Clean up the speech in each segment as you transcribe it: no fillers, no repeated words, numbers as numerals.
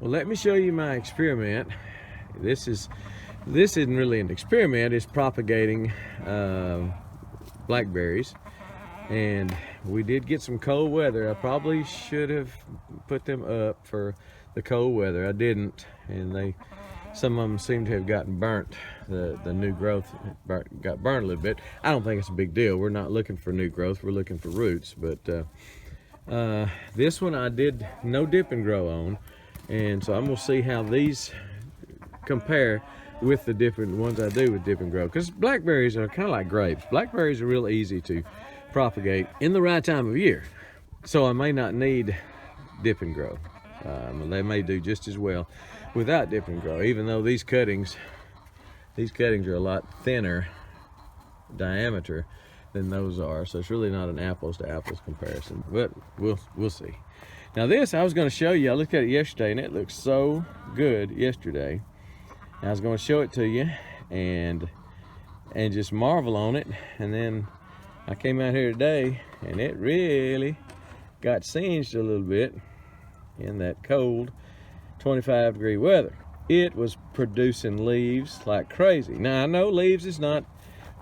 Well, let me show you my experiment. This isn't really an experiment. It's propagating blackberries, and we did get some cold weather. I probably should have put them up for the cold weather. I didn't, and some of them seem to have gotten burnt. The new growth got burnt a little bit. I don't think it's a big deal. We're not looking for new growth. We're looking for roots. But this one I did no dip and grow on, and so I'm gonna see how these compare with the different ones I do with dip and grow, because blackberries are kind of like grapes. Blackberries are real easy to propagate in the right time of year, so I may not need dip and grow. They may do just as well without dip and grow, even though these cuttings are a lot thinner diameter than those are, so it's really not an apples to apples comparison, but we'll see. Now this, I was going to show you, I looked at it yesterday and it looked so good yesterday. I was going to show it to you and just marvel on it, and then I came out here today and it really got singed a little bit in that cold 25-degree weather. It was producing leaves like crazy. Now I know leaves is not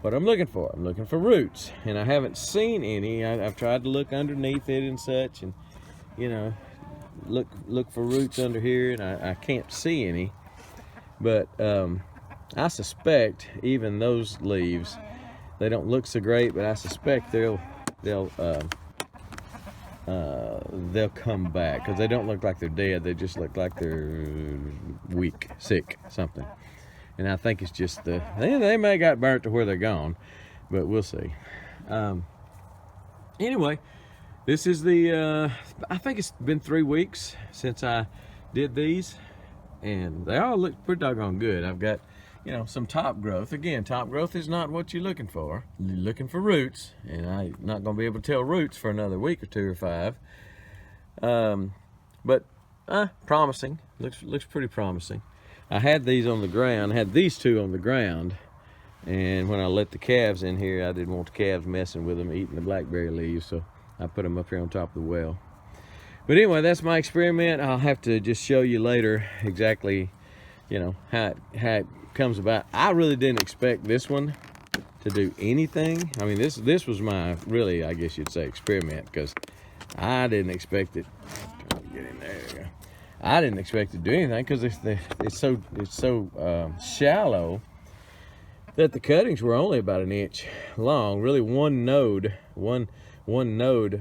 what I'm looking for. I'm looking for roots, and I haven't seen any. I've tried to look underneath it and such, and you know, look for roots under here, and I can't see any. But I suspect even those leaves, they don't look so great, but I suspect they'll come back, because they don't look like they're dead. They just look like they're weak, sick, something. And I think it's just they may got burnt to where they're gone, but we'll see. Anyway, this is I think it's been 3 weeks since I did these, and they all look pretty doggone good. I've got, you know, some top growth. Again, top growth is not what you're looking for. You're looking for roots, and I'm not going to be able to tell roots for another week or 2 or 5. But promising. Looks pretty promising. I had these on the ground. I had these 2 on the ground, and when I let the calves in here, I didn't want the calves messing with them, eating the blackberry leaves, so I put them up here on top of the well. But anyway, that's my experiment. I'll have to just show you later exactly, you know, how it comes about. I really didn't expect this one to do anything. I mean, this was my, really, I guess you'd say, experiment, because I didn't expect it. Get in there. I didn't expect it to do anything, because it's so shallow that the cuttings were only about 1 inch long. Really, one node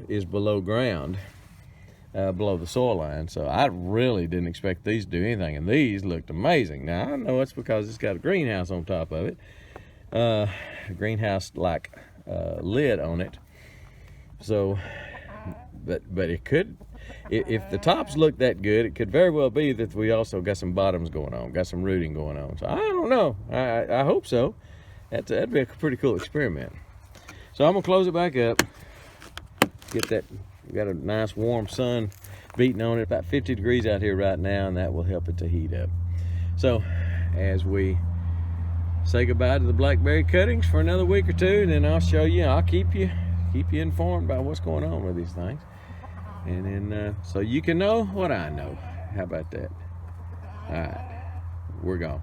is below ground, below the soil line. So I really didn't expect these to do anything, and these looked amazing. Now I know it's because it's got a greenhouse on top of it, a greenhouse like lid on it. So, but it could, if the tops look that good, it could very well be that we also got some bottoms going on, got some rooting going on. So I don't know. I hope so. That'd be a pretty cool experiment. So I'm gonna close it back up. Get that. We got a nice warm sun beating on it. About 50 degrees out here right now, and that will help it to heat up. So as we say goodbye to the blackberry cuttings for another week or 2, and then I'll show you. I'll keep you informed about what's going on with these things, and then so you can know what I know. How about that? All right, we're gone.